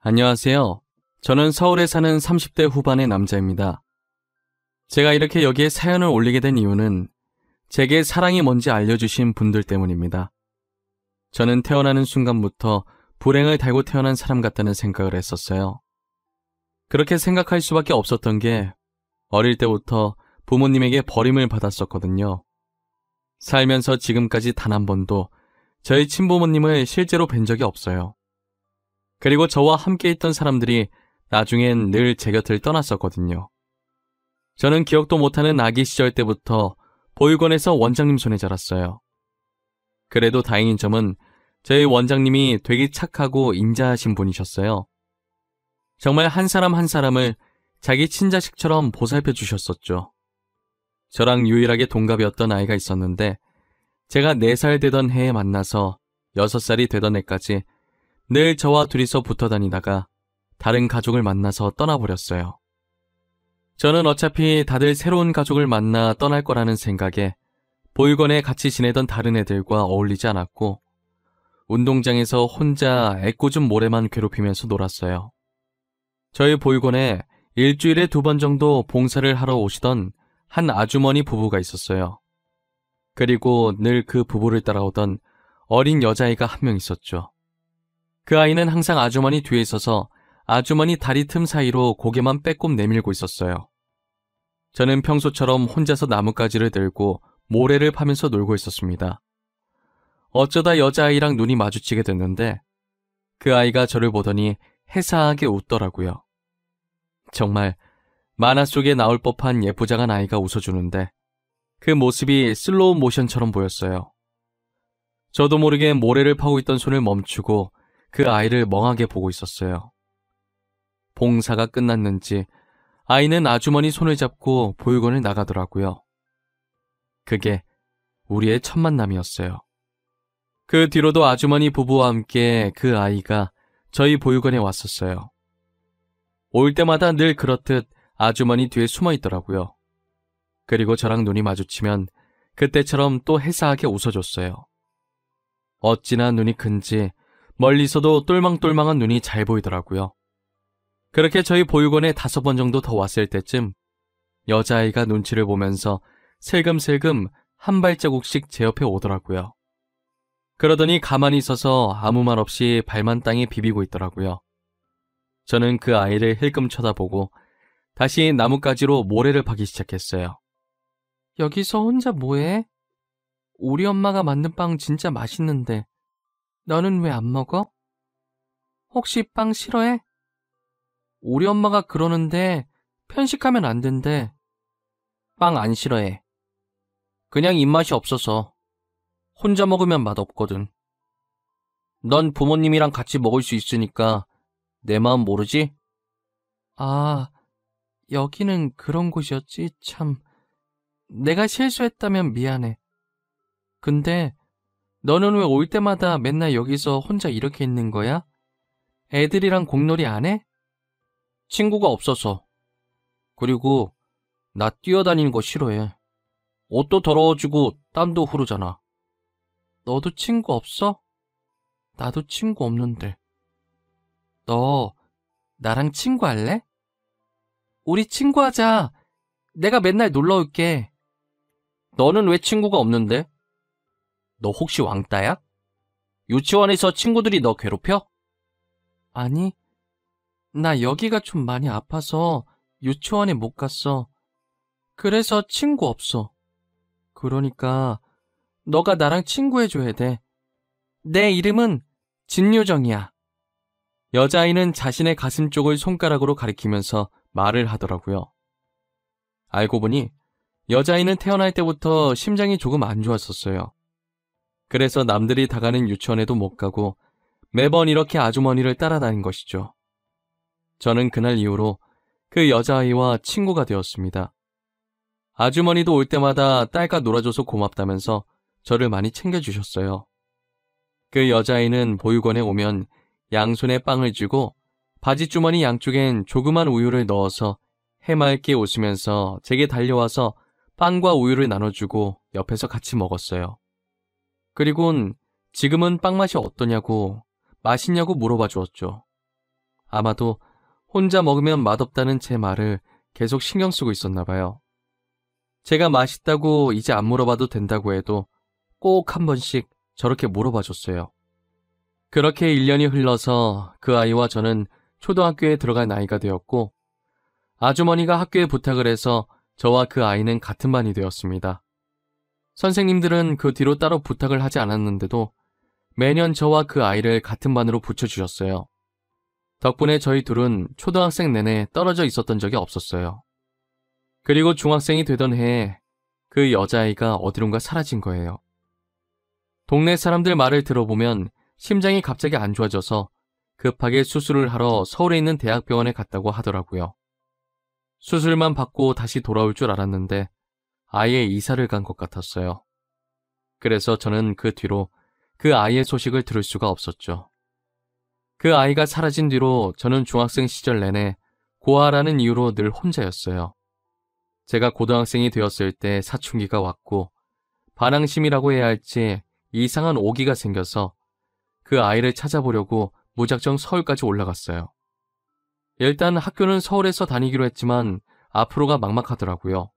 안녕하세요. 저는 서울에 사는 30대 후반의 남자입니다. 제가 이렇게 여기에 사연을 올리게 된 이유는 제게 사랑이 뭔지 알려주신 분들 때문입니다. 저는 태어나는 순간부터 불행을 달고 태어난 사람 같다는 생각을 했었어요. 그렇게 생각할 수밖에 없었던 게 어릴 때부터 부모님에게 버림을 받았었거든요. 살면서 지금까지 단 한 번도 저희 친부모님을 실제로 뵌 적이 없어요. 그리고 저와 함께 있던 사람들이 나중엔 늘 제 곁을 떠났었거든요. 저는 기억도 못하는 아기 시절 때부터 보육원에서 원장님 손에 자랐어요. 그래도 다행인 점은 저희 원장님이 되게 착하고 인자하신 분이셨어요. 정말 한 사람 한 사람을 자기 친자식처럼 보살펴 주셨었죠. 저랑 유일하게 동갑이었던 아이가 있었는데 제가 4살 되던 해에 만나서 6살이 되던 해까지 늘 저와 둘이서 붙어 다니다가 다른 가족을 만나서 떠나버렸어요. 저는 어차피 다들 새로운 가족을 만나 떠날 거라는 생각에 보육원에 같이 지내던 다른 애들과 어울리지 않았고 운동장에서 혼자 애꿎은 모래만 괴롭히면서 놀았어요. 저희 보육원에 일주일에 2번 정도 봉사를 하러 오시던 한 아주머니 부부가 있었어요. 그리고 늘 그 부부를 따라오던 어린 여자아이가 한 명 있었죠. 그 아이는 항상 아주머니 뒤에 있어서 아주머니 다리 틈 사이로 고개만 빼꼼 내밀고 있었어요. 저는 평소처럼 혼자서 나뭇가지를 들고 모래를 파면서 놀고 있었습니다. 어쩌다 여자아이랑 눈이 마주치게 됐는데 그 아이가 저를 보더니 해사하게 웃더라고요. 정말 만화 속에 나올 법한 예쁘장한 아이가 웃어주는데 그 모습이 슬로우 모션처럼 보였어요. 저도 모르게 모래를 파고 있던 손을 멈추고 그 아이를 멍하게 보고 있었어요. 봉사가 끝났는지 아이는 아주머니 손을 잡고 보육원을 나가더라고요. 그게 우리의 첫 만남이었어요. 그 뒤로도 아주머니 부부와 함께 그 아이가 저희 보육원에 왔었어요. 올 때마다 늘 그렇듯 아주머니 뒤에 숨어 있더라고요. 그리고 저랑 눈이 마주치면 그때처럼 또 해사하게 웃어줬어요. 어찌나 눈이 큰지 멀리서도 똘망똘망한 눈이 잘 보이더라고요. 그렇게 저희 보육원에 5번 정도 더 왔을 때쯤 여자아이가 눈치를 보면서 슬금슬금 한 발자국씩 제 옆에 오더라고요. 그러더니 가만히 서서 아무 말 없이 발만 땅에 비비고 있더라고요. 저는 그 아이를 힐끔 쳐다보고 다시 나뭇가지로 모래를 파기 시작했어요. 여기서 혼자 뭐해? 우리 엄마가 만든 빵 진짜 맛있는데 너는 왜 안 먹어? 혹시 빵 싫어해? 우리 엄마가 그러는데 편식하면 안 된대. 빵 안 싫어해. 그냥 입맛이 없어서. 혼자 먹으면 맛없거든. 넌 부모님이랑 같이 먹을 수 있으니까 내 마음 모르지? 아, 여기는 그런 곳이었지. 참. 내가 실수했다면 미안해. 근데 너는 왜 올 때마다 맨날 여기서 혼자 이렇게 있는 거야? 애들이랑 공놀이 안 해? 친구가 없어서. 그리고 나 뛰어다니는 거 싫어해. 옷도 더러워지고 땀도 흐르잖아. 너도 친구 없어? 나도 친구 없는데. 너 나랑 친구 할래? 우리 친구하자. 내가 맨날 놀러 올게. 너는 왜 친구가 없는데? 너 혹시 왕따야? 유치원에서 친구들이 너 괴롭혀? 아니, 나 여기가 좀 많이 아파서 유치원에 못 갔어. 그래서 친구 없어. 그러니까 너가 나랑 친구해줘야 돼. 내 이름은 진요정이야. 여자아이는 자신의 가슴 쪽을 손가락으로 가리키면서 말을 하더라고요. 알고 보니 여자아이는 태어날 때부터 심장이 조금 안 좋았었어요. 그래서 남들이 다 가는 유치원에도 못 가고 매번 이렇게 아주머니를 따라다닌 것이죠. 저는 그날 이후로 그 여자아이와 친구가 되었습니다. 아주머니도 올 때마다 딸과 놀아줘서 고맙다면서 저를 많이 챙겨주셨어요. 그 여자아이는 보육원에 오면 양손에 빵을 쥐고 바지주머니 양쪽엔 조그만 우유를 넣어서 해맑게 웃으면서 제게 달려와서 빵과 우유를 나눠주고 옆에서 같이 먹었어요. 그리곤 지금은 빵 맛이 어떠냐고 맛있냐고 물어봐 주었죠. 아마도 혼자 먹으면 맛없다는 제 말을 계속 신경 쓰고 있었나 봐요. 제가 맛있다고 이제 안 물어봐도 된다고 해도 꼭 한 번씩 저렇게 물어봐 줬어요. 그렇게 1년이 흘러서 그 아이와 저는 초등학교에 들어갈 나이가 되었고, 아주머니가 학교에 부탁을 해서 저와 그 아이는 같은 반이 되었습니다. 선생님들은 그 뒤로 따로 부탁을 하지 않았는데도 매년 저와 그 아이를 같은 반으로 붙여주셨어요. 덕분에 저희 둘은 초등학생 내내 떨어져 있었던 적이 없었어요. 그리고 중학생이 되던 해에 그 여자아이가 어디론가 사라진 거예요. 동네 사람들 말을 들어보면 심장이 갑자기 안 좋아져서 급하게 수술을 하러 서울에 있는 대학병원에 갔다고 하더라고요. 수술만 받고 다시 돌아올 줄 알았는데 아예 이사를 간 것 같았어요. 그래서 저는 그 뒤로 그 아이의 소식을 들을 수가 없었죠. 그 아이가 사라진 뒤로 저는 중학생 시절 내내 고아라는 이유로 늘 혼자였어요. 제가 고등학생이 되었을 때 사춘기가 왔고 반항심이라고 해야 할지 이상한 오기가 생겨서 그 아이를 찾아보려고 무작정 서울까지 올라갔어요. 일단 학교는 서울에서 다니기로 했지만 앞으로가 막막하더라고요.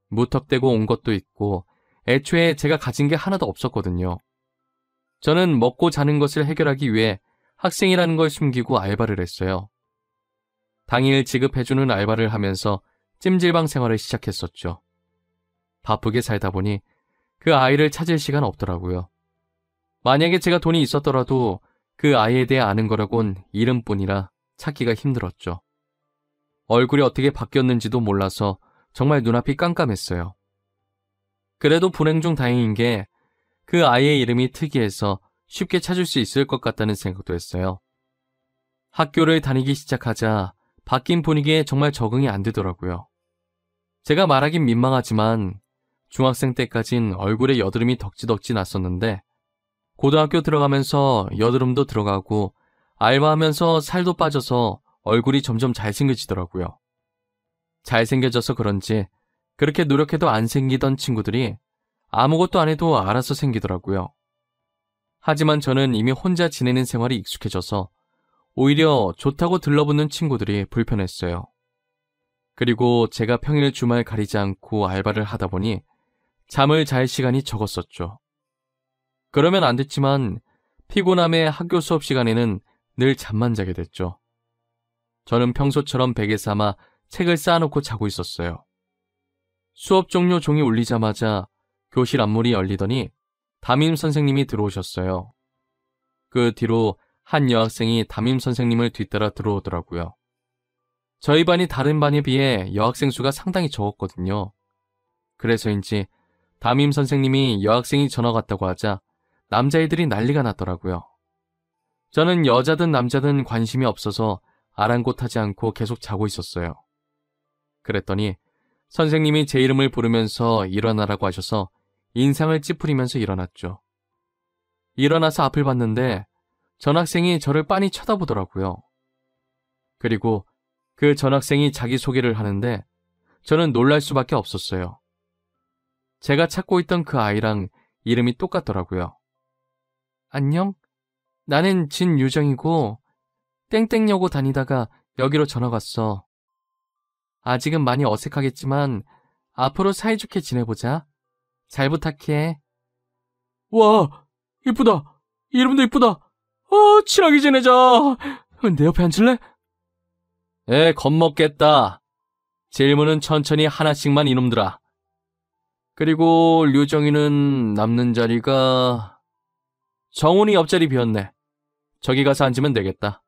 무턱대고 온 것도 있고 애초에 제가 가진 게 하나도 없었거든요. 저는 먹고 자는 것을 해결하기 위해 학생이라는 걸 숨기고 알바를 했어요. 당일 지급해주는 알바를 하면서 찜질방 생활을 시작했었죠. 바쁘게 살다 보니 그 아이를 찾을 시간 없더라고요. 만약에 제가 돈이 있었더라도 그 아이에 대해 아는 거라곤 이름뿐이라 찾기가 힘들었죠. 얼굴이 어떻게 바뀌었는지도 몰라서 정말 눈앞이 깜깜했어요. 그래도 불행 중 다행인 게 그 아이의 이름이 특이해서 쉽게 찾을 수 있을 것 같다는 생각도 했어요. 학교를 다니기 시작하자 바뀐 분위기에 정말 적응이 안 되더라고요. 제가 말하긴 민망하지만 중학생 때까진 얼굴에 여드름이 덕지덕지 났었는데 고등학교 들어가면서 여드름도 들어가고 알바하면서 살도 빠져서 얼굴이 점점 잘생겨지더라고요. 잘생겨져서 그런지 그렇게 노력해도 안 생기던 친구들이 아무것도 안 해도 알아서 생기더라고요. 하지만 저는 이미 혼자 지내는 생활이 익숙해져서 오히려 좋다고 들러붙는 친구들이 불편했어요. 그리고 제가 평일 주말 가리지 않고 알바를 하다 보니 잠을 잘 시간이 적었었죠. 그러면 안 됐지만 피곤함에 학교 수업 시간에는 늘 잠만 자게 됐죠. 저는 평소처럼 베개 삼아 책을 쌓아놓고 자고 있었어요. 수업 종료 종이 울리자마자 교실 앞문이 열리더니 담임 선생님이 들어오셨어요. 그 뒤로 한 여학생이 담임 선생님을 뒤따라 들어오더라고요. 저희 반이 다른 반에 비해 여학생 수가 상당히 적었거든요. 그래서인지 담임 선생님이 여학생이 전화 갔다고 하자 남자애들이 난리가 났더라고요. 저는 여자든 남자든 관심이 없어서 아랑곳하지 않고 계속 자고 있었어요. 그랬더니 선생님이 제 이름을 부르면서 일어나라고 하셔서 인상을 찌푸리면서 일어났죠. 일어나서 앞을 봤는데 전학생이 저를 빤히 쳐다보더라고요. 그리고 그 전학생이 자기소개를 하는데 저는 놀랄 수밖에 없었어요. 제가 찾고 있던 그 아이랑 이름이 똑같더라고요. 안녕? 나는 진유정이고 땡땡여고 다니다가 여기로 전학 왔어. 아직은 많이 어색하겠지만 앞으로 사이좋게 지내보자. 잘 부탁해. 와, 이쁘다. 이름도 이쁘다. 친하게 지내자. 내 옆에 앉을래? 겁먹겠다. 질문은 천천히 하나씩만 이놈들아. 그리고 류정이는 남는 자리가... 정훈이 옆자리 비었네. 저기 가서 앉으면 되겠다.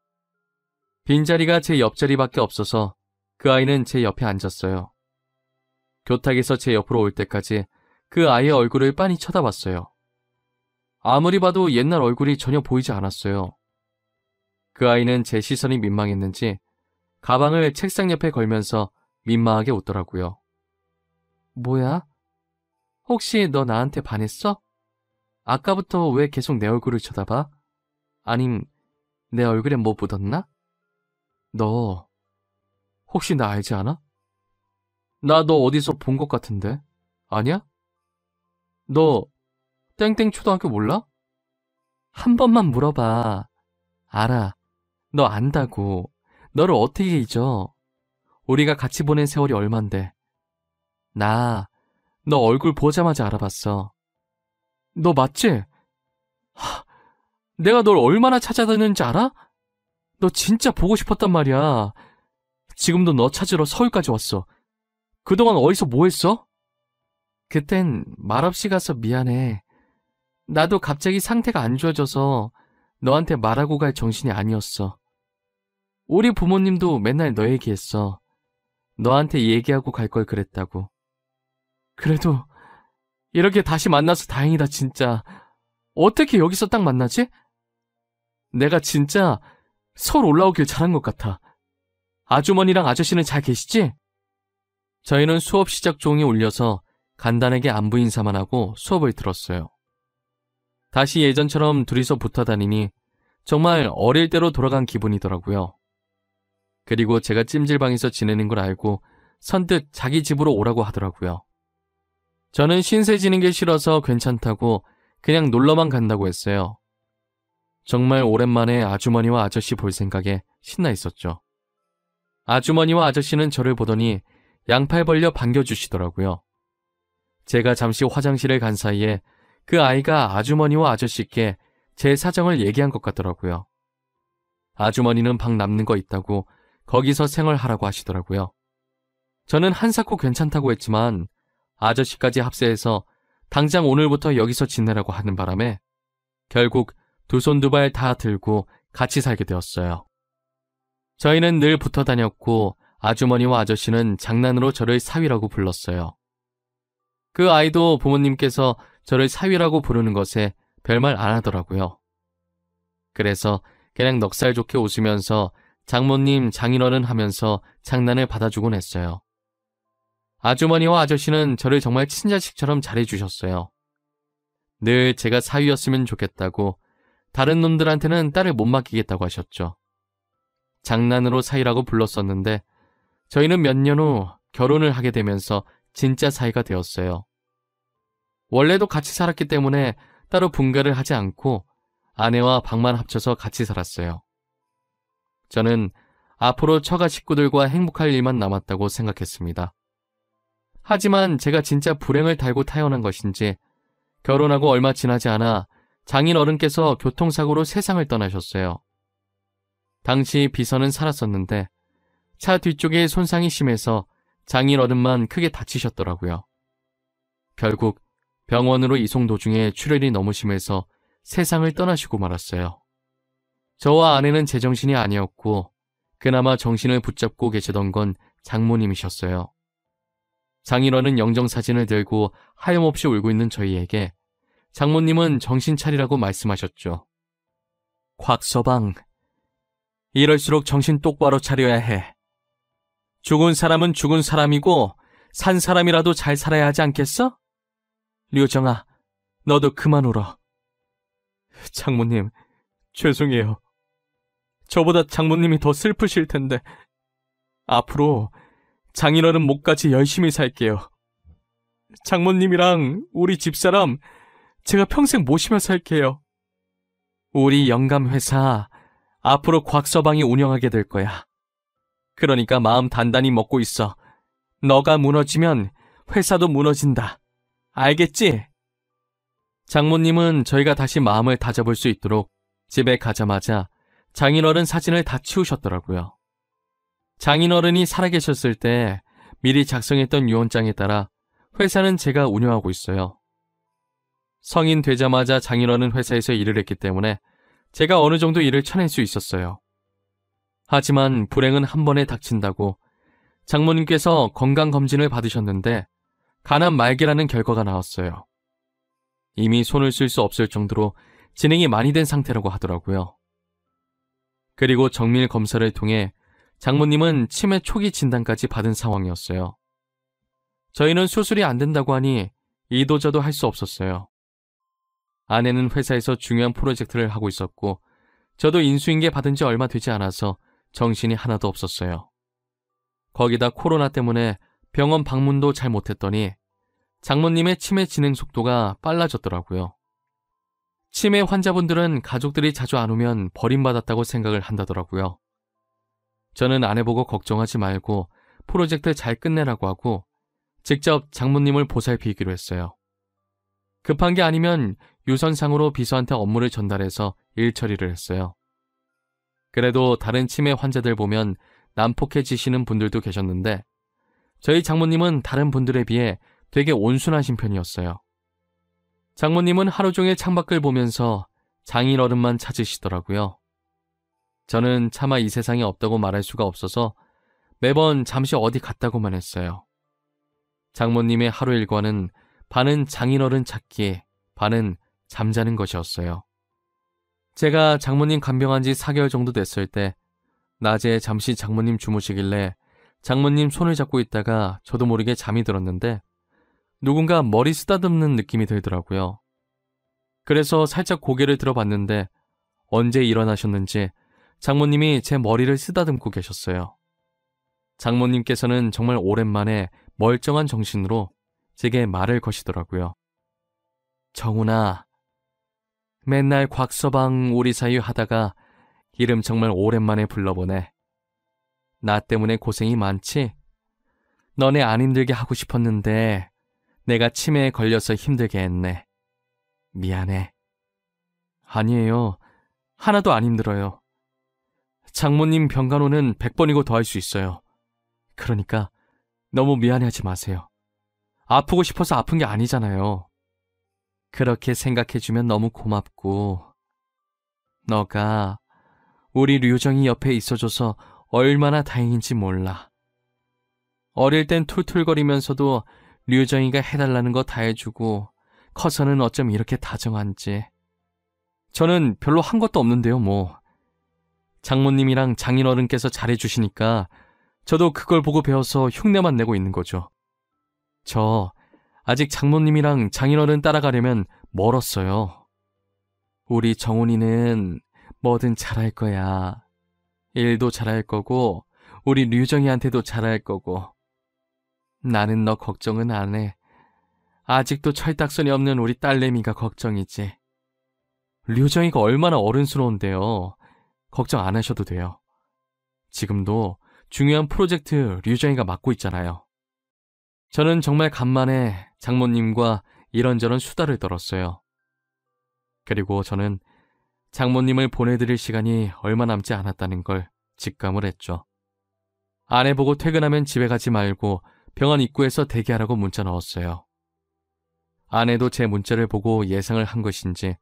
빈자리가 제 옆자리밖에 없어서 그 아이는 제 옆에 앉았어요. 교탁에서 제 옆으로 올 때까지 그 아이의 얼굴을 빤히 쳐다봤어요. 아무리 봐도 옛날 얼굴이 전혀 보이지 않았어요. 그 아이는 제 시선이 민망했는지 가방을 책상 옆에 걸면서 민망하게 웃더라고요. 뭐야? 혹시 너 나한테 반했어? 아까부터 왜 계속 내 얼굴을 쳐다봐? 아님 내 얼굴에 뭐 묻었나? 너 혹시 나 알지 않아? 나 너 어디서 본 것 같은데? 아니야? 너 땡땡 초등학교 몰라? 한 번만 물어봐. 알아. 너 안다고. 너를 어떻게 잊어? 우리가 같이 보낸 세월이 얼만데. 나 너 얼굴 보자마자 알아봤어. 너 맞지? 내가 널 얼마나 찾아다녔는지 알아? 너 진짜 보고 싶었단 말이야. 지금도 너 찾으러 서울까지 왔어. 그동안 어디서 뭐 했어? 그땐 말없이 가서 미안해. 나도 갑자기 상태가 안 좋아져서 너한테 말하고 갈 정신이 아니었어. 우리 부모님도 맨날 너 얘기했어. 너한테 얘기하고 갈 걸 그랬다고. 그래도 이렇게 다시 만나서 다행이다, 진짜. 어떻게 여기서 딱 만나지? 내가 진짜 서울 올라오길 잘한 것 같아. 아주머니랑 아저씨는 잘 계시지? 저희는 수업 시작 종이 울려서 간단하게 안부 인사만 하고 수업을 들었어요. 다시 예전처럼 둘이서 붙어 다니니 정말 어릴 때로 돌아간 기분이더라고요. 그리고 제가 찜질방에서 지내는 걸 알고 선뜻 자기 집으로 오라고 하더라고요. 저는 신세 지는 게 싫어서 괜찮다고 그냥 놀러만 간다고 했어요. 정말 오랜만에 아주머니와 아저씨 볼 생각에 신나 있었죠. 아주머니와 아저씨는 저를 보더니 양팔 벌려 반겨주시더라고요. 제가 잠시 화장실에 간 사이에 그 아이가 아주머니와 아저씨께 제 사정을 얘기한 것 같더라고요. 아주머니는 방 남는 거 있다고 거기서 생활하라고 하시더라고요. 저는 한사코 괜찮다고 했지만 아저씨까지 합세해서 당장 오늘부터 여기서 지내라고 하는 바람에 결국 두 손 두 발 다 들고 같이 살게 되었어요. 저희는 늘 붙어 다녔고 아주머니와 아저씨는 장난으로 저를 사위라고 불렀어요. 그 아이도 부모님께서 저를 사위라고 부르는 것에 별말 안 하더라고요. 그래서 그냥 넉살 좋게 웃으면서 장모님, 장인어른 하면서 장난을 받아주곤 했어요. 아주머니와 아저씨는 저를 정말 친자식처럼 잘해주셨어요. 늘 제가 사위였으면 좋겠다고 다른 놈들한테는 딸을 못 맡기겠다고 하셨죠. 장난으로 사위라고 불렀었는데 저희는 몇 년 후 결혼을 하게 되면서 진짜 사이가 되었어요. 원래도 같이 살았기 때문에 따로 분가를 하지 않고 아내와 방만 합쳐서 같이 살았어요. 저는 앞으로 처가 식구들과 행복할 일만 남았다고 생각했습니다. 하지만 제가 진짜 불행을 달고 태어난 것인지 결혼하고 얼마 지나지 않아 장인 어른께서 교통사고로 세상을 떠나셨어요. 당시 비서는 살았었는데 차 뒤쪽에 손상이 심해서 장인 어른만 크게 다치셨더라고요. 결국 병원으로 이송 도중에 출혈이 너무 심해서 세상을 떠나시고 말았어요. 저와 아내는 제정신이 아니었고 그나마 정신을 붙잡고 계시던 건 장모님이셨어요. 장인어른 영정사진을 들고 하염없이 울고 있는 저희에게 장모님은 정신 차리라고 말씀하셨죠. 곽서방, 이럴수록 정신 똑바로 차려야 해. 죽은 사람은 죽은 사람이고 산 사람이라도 잘 살아야 하지 않겠어? 류정아, 너도 그만 울어. 장모님, 죄송해요. 저보다 장모님이 더 슬프실 텐데 앞으로 장인어른 목까지 열심히 살게요. 장모님이랑 우리 집사람 제가 평생 모시며 살게요. 우리 영감회사 앞으로 곽서방이 운영하게 될 거야. 그러니까 마음 단단히 먹고 있어. 너가 무너지면 회사도 무너진다. 알겠지? 장모님은 저희가 다시 마음을 다잡을 수 있도록 집에 가자마자 장인어른 사진을 다 치우셨더라고요. 장인어른이 살아계셨을 때 미리 작성했던 유언장에 따라 회사는 제가 운영하고 있어요. 성인 되자마자 장인어른 회사에서 일을 했기 때문에 제가 어느 정도 일을 쳐낼 수 있었어요. 하지만 불행은 한 번에 닥친다고 장모님께서 건강검진을 받으셨는데 간암 말기라는 결과가 나왔어요. 이미 손을 쓸 수 없을 정도로 진행이 많이 된 상태라고 하더라고요. 그리고 정밀 검사를 통해 장모님은 치매 초기 진단까지 받은 상황이었어요. 저희는 수술이 안 된다고 하니 이도저도 할 수 없었어요. 아내는 회사에서 중요한 프로젝트를 하고 있었고 저도 인수인계 받은 지 얼마 되지 않아서 정신이 하나도 없었어요. 거기다 코로나 때문에 병원 방문도 잘 못했더니 장모님의 치매 진행 속도가 빨라졌더라고요. 치매 환자분들은 가족들이 자주 안 오면 버림받았다고 생각을 한다더라고요. 저는 아내 보고 걱정하지 말고 프로젝트 잘 끝내라고 하고 직접 장모님을 보살피기로 했어요. 급한 게 아니면 유선상으로 비서한테 업무를 전달해서 일 처리를 했어요. 그래도 다른 치매 환자들 보면 난폭해지시는 분들도 계셨는데 저희 장모님은 다른 분들에 비해 되게 온순하신 편이었어요. 장모님은 하루 종일 창밖을 보면서 장인어른만 찾으시더라고요. 저는 차마 이 세상에 없다고 말할 수가 없어서 매번 잠시 어디 갔다고만 했어요. 장모님의 하루 일과는 반은 장인어른 찾기, 반은 잠자는 것이었어요. 제가 장모님 간병한 지 4개월 정도 됐을 때 낮에 잠시 장모님 주무시길래 장모님 손을 잡고 있다가 저도 모르게 잠이 들었는데 누군가 머리 쓰다듬는 느낌이 들더라고요. 그래서 살짝 고개를 들어봤는데 언제 일어나셨는지 장모님이 제 머리를 쓰다듬고 계셨어요. 장모님께서는 정말 오랜만에 멀쩡한 정신으로 제게 말을 거시더라고요. 정훈아, 맨날 곽서방 우리 사이 하다가 이름 정말 오랜만에 불러보네. 나 때문에 고생이 많지? 너네 안 힘들게 하고 싶었는데 내가 치매에 걸려서 힘들게 했네. 미안해. 아니에요. 하나도 안 힘들어요. 장모님 병간호는 100번이고 더 할 수 있어요. 그러니까 너무 미안해하지 마세요. 아프고 싶어서 아픈 게 아니잖아요. 그렇게 생각해주면 너무 고맙고 너가 우리 류정이 옆에 있어줘서 얼마나 다행인지 몰라. 어릴 땐 툴툴거리면서도 류정이가 해달라는 거 다 해주고 커서는 어쩜 이렇게 다정한지. 저는 별로 한 것도 없는데요, 뭐. 장모님이랑 장인어른께서 잘해주시니까 저도 그걸 보고 배워서 흉내만 내고 있는 거죠. 저 아직 장모님이랑 장인어른 따라가려면 멀었어요. 우리 정훈이는 뭐든 잘할 거야. 일도 잘할 거고 우리 류정이한테도 잘할 거고. 나는 너 걱정은 안 해. 아직도 철딱선이 없는 우리 딸내미가 걱정이지. 류정이가 얼마나 어른스러운데요. 걱정 안 하셔도 돼요. 지금도 중요한 프로젝트 류정이가 맡고 있잖아요. 저는 정말 간만에 장모님과 이런저런 수다를 떨었어요. 그리고 저는 장모님을 보내드릴 시간이 얼마 남지 않았다는 걸 직감을 했죠. 아내 보고 퇴근하면 집에 가지 말고 병원 입구에서 대기하라고 문자 넣었어요. 아내도 제 문자를 보고 예상을 한 것인지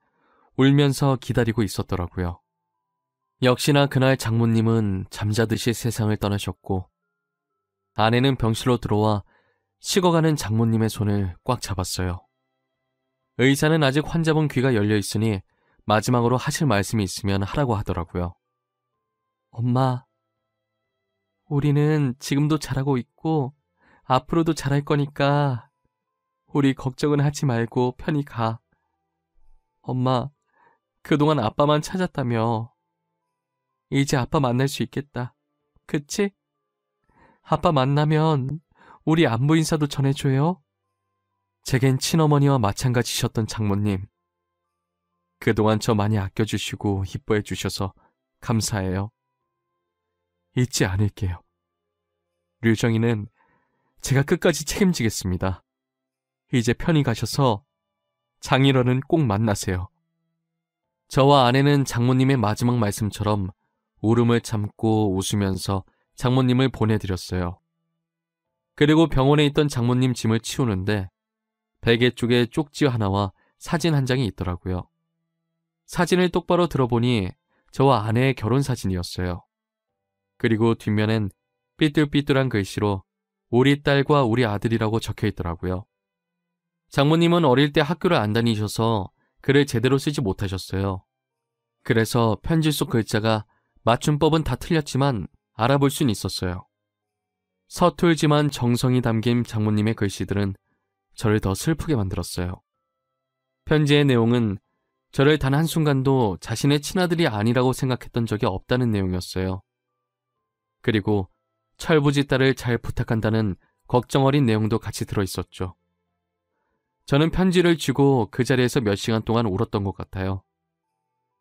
울면서 기다리고 있었더라고요. 역시나 그날 장모님은 잠자듯이 세상을 떠나셨고 아내는 병실로 들어와 식어가는 장모님의 손을 꽉 잡았어요. 의사는 아직 환자분 귀가 열려 있으니 마지막으로 하실 말씀이 있으면 하라고 하더라고요. 엄마, 우리는 지금도 잘하고 있고 앞으로도 잘할 거니까 우리 걱정은 하지 말고 편히 가. 엄마, 그동안 아빠만 찾았다며. 이제 아빠 만날 수 있겠다. 그치? 아빠 만나면 우리 안부 인사도 전해줘요. 제겐 친어머니와 마찬가지셨던 장모님. 그동안 저 많이 아껴주시고 이뻐해 주셔서 감사해요. 잊지 않을게요. 류정이는 제가 끝까지 책임지겠습니다. 이제 편히 가셔서 장인어른 꼭 만나세요. 저와 아내는 장모님의 마지막 말씀처럼 울음을 참고 웃으면서 장모님을 보내드렸어요. 그리고 병원에 있던 장모님 짐을 치우는데 베개 쪽에 쪽지 하나와 사진 한 장이 있더라고요. 사진을 똑바로 들어보니 저와 아내의 결혼 사진이었어요. 그리고 뒷면엔 삐뚤삐뚤한 글씨로 우리 딸과 우리 아들이라고 적혀 있더라고요. 장모님은 어릴 때 학교를 안 다니셔서 글을 제대로 쓰지 못하셨어요. 그래서 편지 속 글자가 맞춤법은 다 틀렸지만 알아볼 순 있었어요. 서툴지만 정성이 담긴 장모님의 글씨들은 저를 더 슬프게 만들었어요. 편지의 내용은 저를 단 한순간도 자신의 친아들이 아니라고 생각했던 적이 없다는 내용이었어요. 그리고 철부지 딸을 잘 부탁한다는 걱정 어린 내용도 같이 들어있었죠. 저는 편지를 쥐고 그 자리에서 몇 시간 동안 울었던 것 같아요.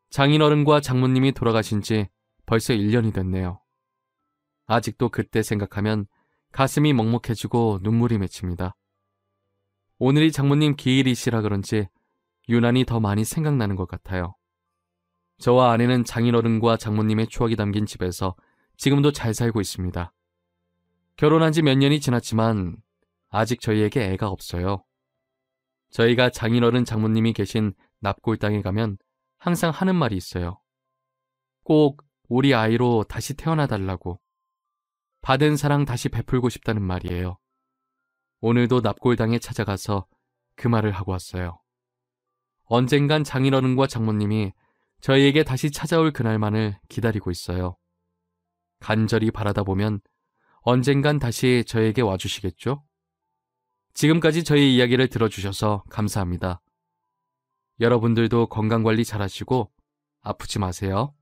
장인어른과 장모님이 돌아가신 지 벌써 1년이 됐네요. 아직도 그때 생각하면 가슴이 먹먹해지고 눈물이 맺힙니다. 오늘이 장모님 기일이시라 그런지 유난히 더 많이 생각나는 것 같아요. 저와 아내는 장인어른과 장모님의 추억이 담긴 집에서 지금도 잘 살고 있습니다. 결혼한 지 몇 년이 지났지만 아직 저희에게 애가 없어요. 저희가 장인어른 장모님이 계신 납골 땅에 가면 항상 하는 말이 있어요. 꼭 우리 아이로 다시 태어나 달라고. 받은 사랑 다시 베풀고 싶다는 말이에요. 오늘도 납골당에 찾아가서 그 말을 하고 왔어요. 언젠간 장인어른과 장모님이 저희에게 다시 찾아올 그날만을 기다리고 있어요. 간절히 바라다 보면 언젠간 다시 저에게 와주시겠죠? 지금까지 저희 이야기를 들어주셔서 감사합니다. 여러분들도 건강관리 잘하시고 아프지 마세요.